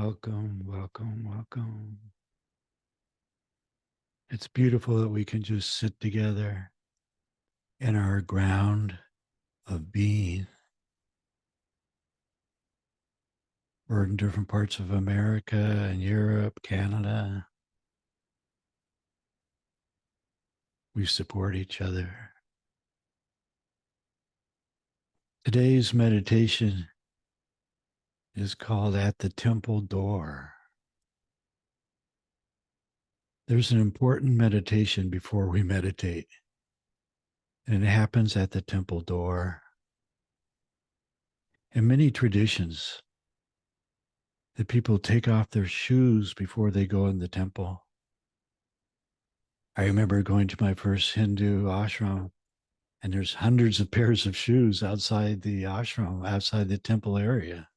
Welcome, welcome, welcome. It's beautiful that we can just sit together in our ground of being. We're in different parts of America and Europe, Canada. We support each other. Today's meditation is called At the Temple Door. There's an important meditation before we meditate, and it happens at the temple door. In many traditions, the people take off their shoes before they go in the temple. I remember going to my first Hindu ashram, and there's hundreds of pairs of shoes outside the ashram, outside the temple area.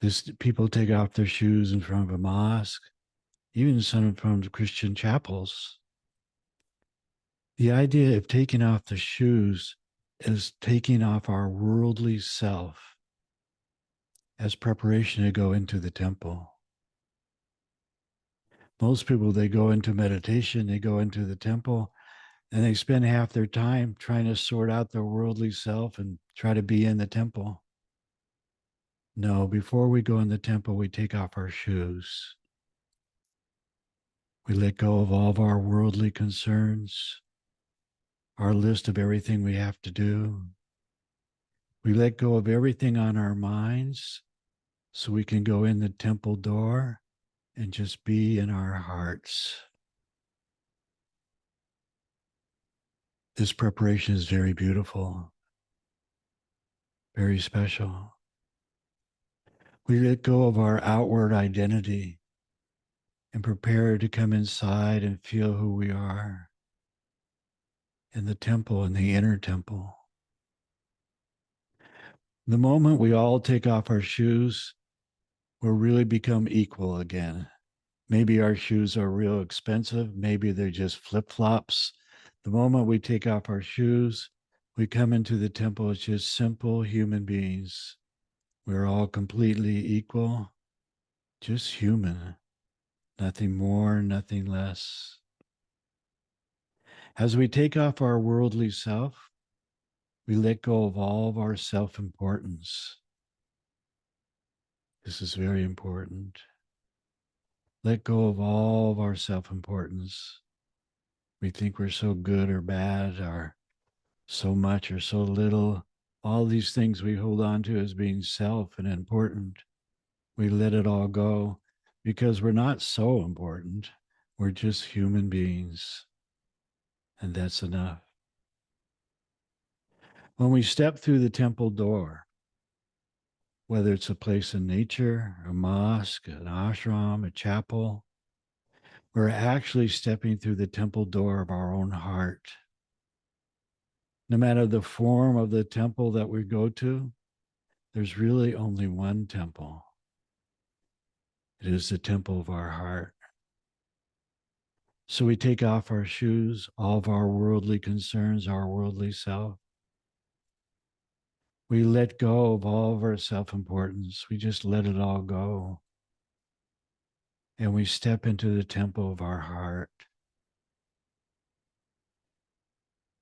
This people take off their shoes in front of a mosque, even some from Christian chapels. The idea of taking off the shoes is taking off our worldly self as preparation to go into the temple. Most people, they go into meditation, they go into the temple, and they spend half their time trying to sort out their worldly self and try to be in the temple. No, before we go in the temple, we take off our shoes. We let go of all of our worldly concerns, our list of everything we have to do. We let go of everything on our minds so we can go in the temple door and just be in our hearts. This preparation is very beautiful, very special. We let go of our outward identity and prepare to come inside and feel who we are in the temple, in the inner temple. The moment we all take off our shoes, we'll really become equal again. Maybe our shoes are real expensive. Maybe they're just flip flops. The moment we take off our shoes, we come into the temple as just simple human beings. We're all completely equal, just human, nothing more, nothing less. As we take off our worldly self, we let go of all of our self importance. This is very important. Let go of all of our self importance. We think we're so good or bad, or so much or so little. All these things we hold on to as being self and important. We let it all go because we're not so important. We're just human beings, and that's enough. When we step through the temple door, whether it's a place in nature, a mosque, an ashram, a chapel, we're actually stepping through the temple door of our own heart. No matter the form of the temple that we go to, there's really only one temple. It is the temple of our heart. So we take off our shoes, all of our worldly concerns, our worldly self. We let go of all of our self importance. We just let it all go. And we step into the temple of our heart.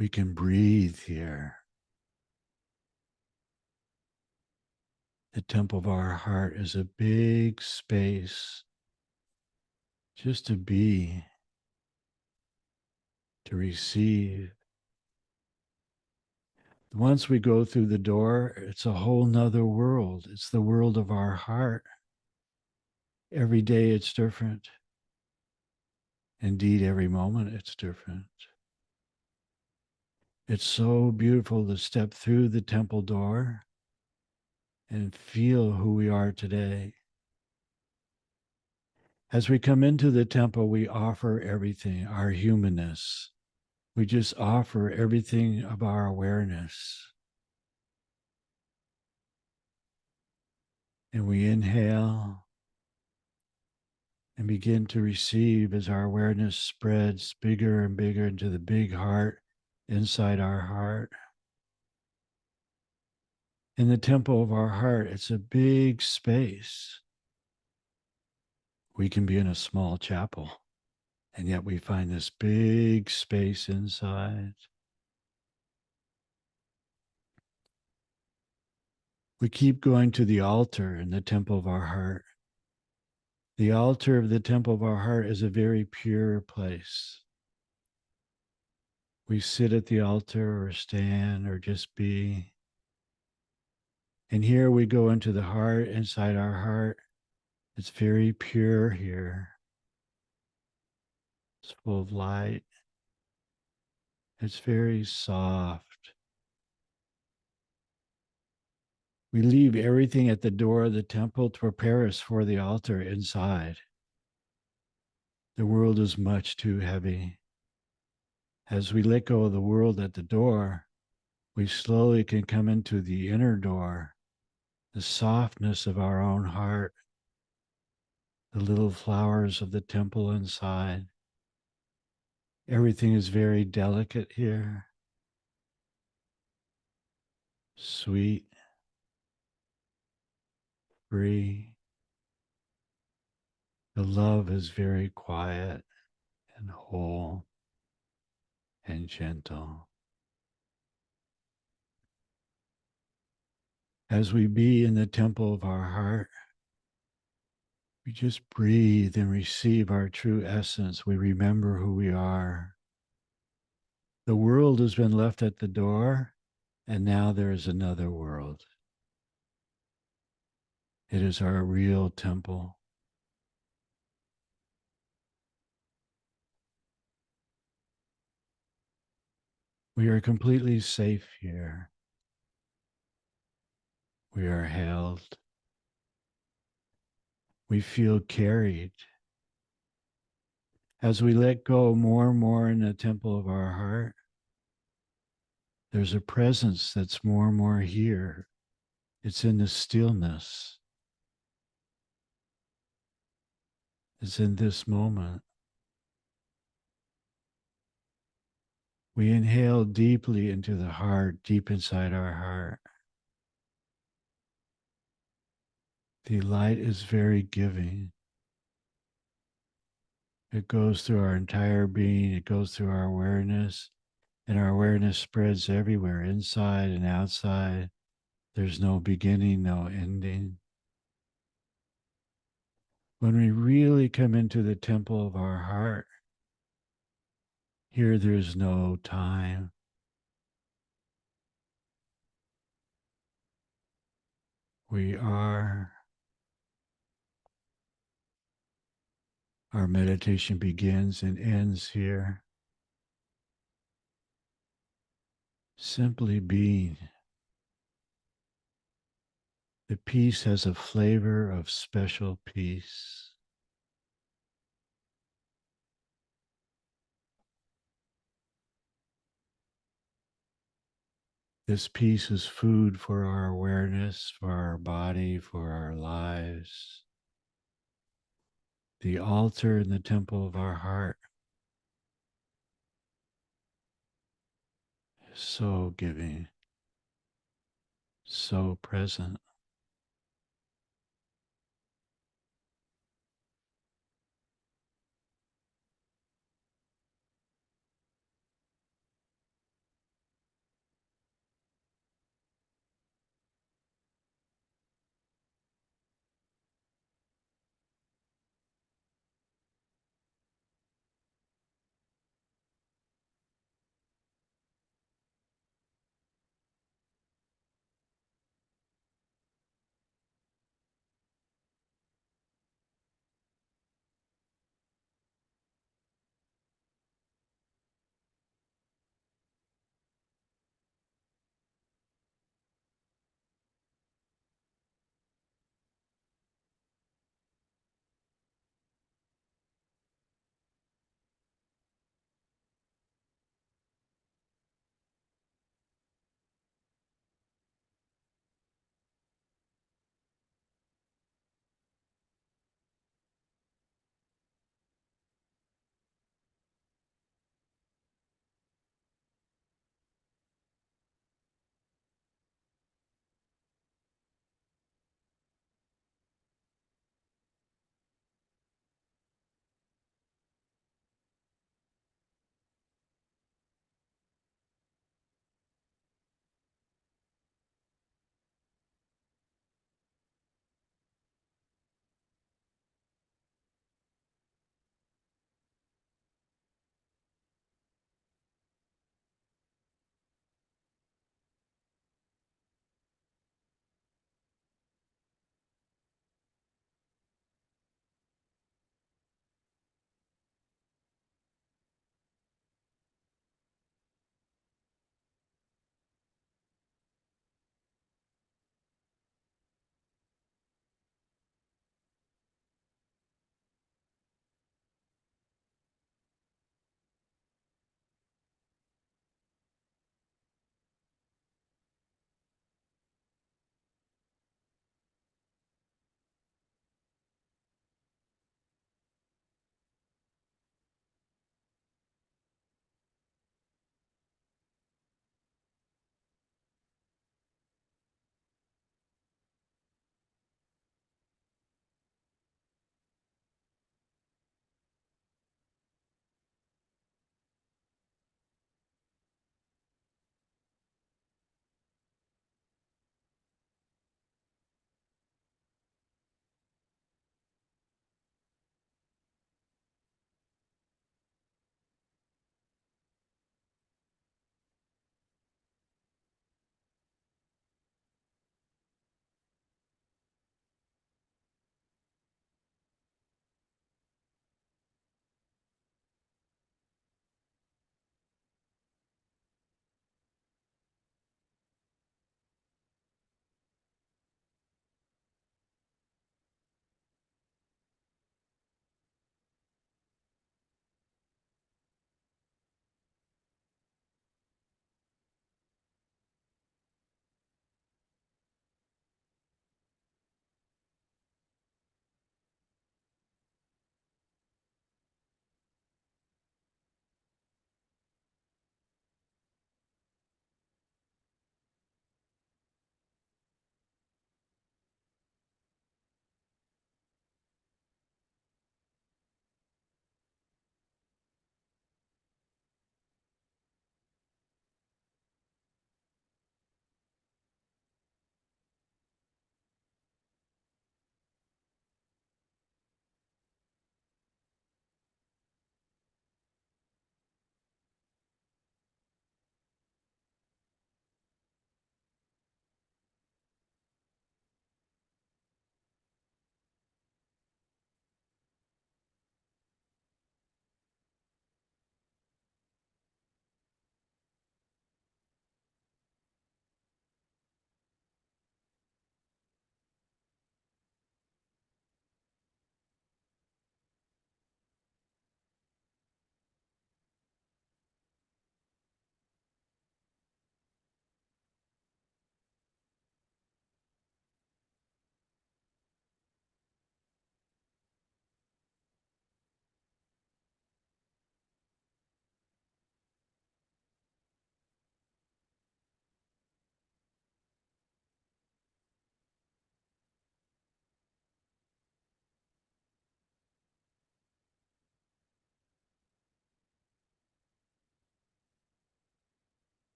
We can breathe here. The temple of our heart is a big space just to be, to receive. Once we go through the door, it's a whole nother world. It's the world of our heart. Every day it's different. Indeed, every moment it's different. It's so beautiful to step through the temple door and feel who we are today. As we come into the temple, we offer everything, our humanness. We just offer everything of our awareness. And we inhale and begin to receive as our awareness spreads bigger and bigger into the big heart inside our heart. In the temple of our heart, it's a big space. We can be in a small chapel, and yet we find this big space inside. We keep going to the altar in the temple of our heart. The altar of the temple of our heart is a very pure place. We sit at the altar or stand or just be. And here we go into the heart, inside our heart. It's very pure here. It's full of light. It's very soft. We leave everything at the door of the temple to prepare us for the altar inside. The world is much too heavy. As we let go of the world at the door, we slowly can come into the inner door, the softness of our own heart, the little flowers of the temple inside. Everything is very delicate here, sweet, free. The love is very quiet and whole and gentle. As we be in the temple of our heart, we just breathe and receive our true essence. We remember who we are. The world has been left at the door, and now there is another world. It is our real temple. We are completely safe here. We are held. We feel carried. As we let go more and more in the temple of our heart, there's a presence that's more and more here. It's in the stillness. It's in this moment. We inhale deeply into the heart, deep inside our heart. The light is very giving. It goes through our entire being. It goes through our awareness, and our awareness spreads everywhere, inside and outside. There's no beginning, no ending. When we really come into the temple of our heart, here there's no time. We are. Our meditation begins and ends here. Simply being. The peace has a flavor of special peace. This peace is food for our awareness, for our body, for our lives. The altar and the temple of our heart is so giving, so present.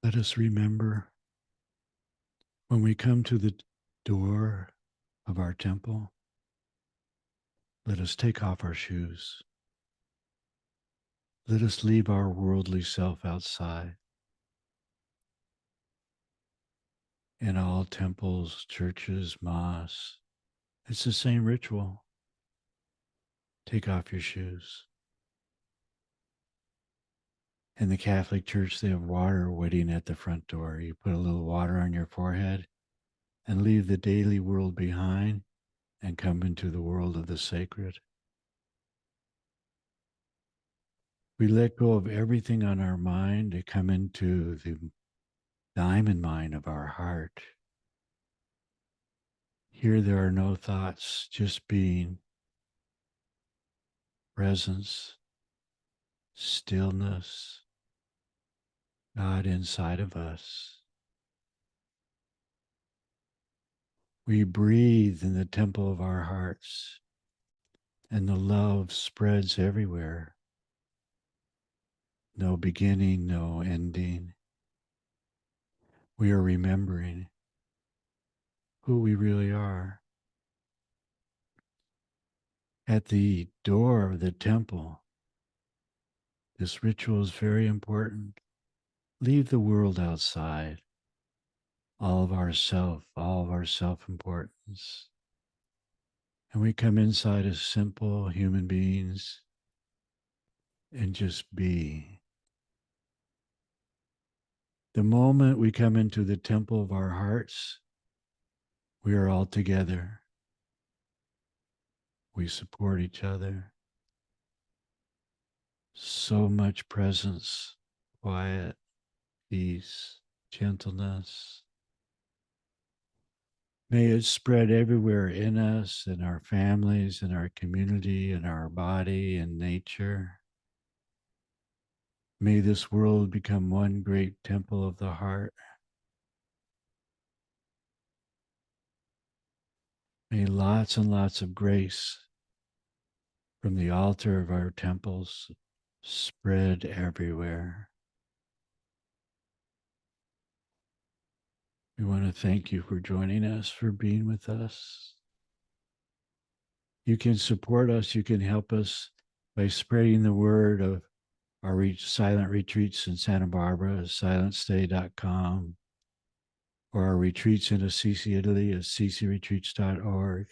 Let us remember when we come to the door of our temple, let us take off our shoes. Let us leave our worldly self outside. In all temples, churches, mosques, it's the same ritual. Take off your shoes. In the Catholic Church, they have water waiting at the front door. You put a little water on your forehead and leave the daily world behind and come into the world of the sacred. We let go of everything on our mind to come into the diamond mine of our heart. Here there are no thoughts, just being, presence, stillness, God inside of us. We breathe in the temple of our hearts, and the love spreads everywhere. No beginning, no ending. We are remembering who we really are. At the door of the temple, this ritual is very important. Leave the world outside, all of our self-importance. And we come inside as simple human beings and just be. The moment we come into the temple of our hearts, we are all together. We support each other. So much presence, quiet, peace, gentleness. May it spread everywhere in us, in our families, in our community, in our body, in nature. May this world become one great temple of the heart. May lots and lots of grace from the altar of our temples spread everywhere. We want to thank you for joining us, for being with us. You can support us, you can help us by spreading the word of our silent retreats in Santa Barbara, silentstay.com, or our retreats in Assisi, Italy, at assisiretreats.org.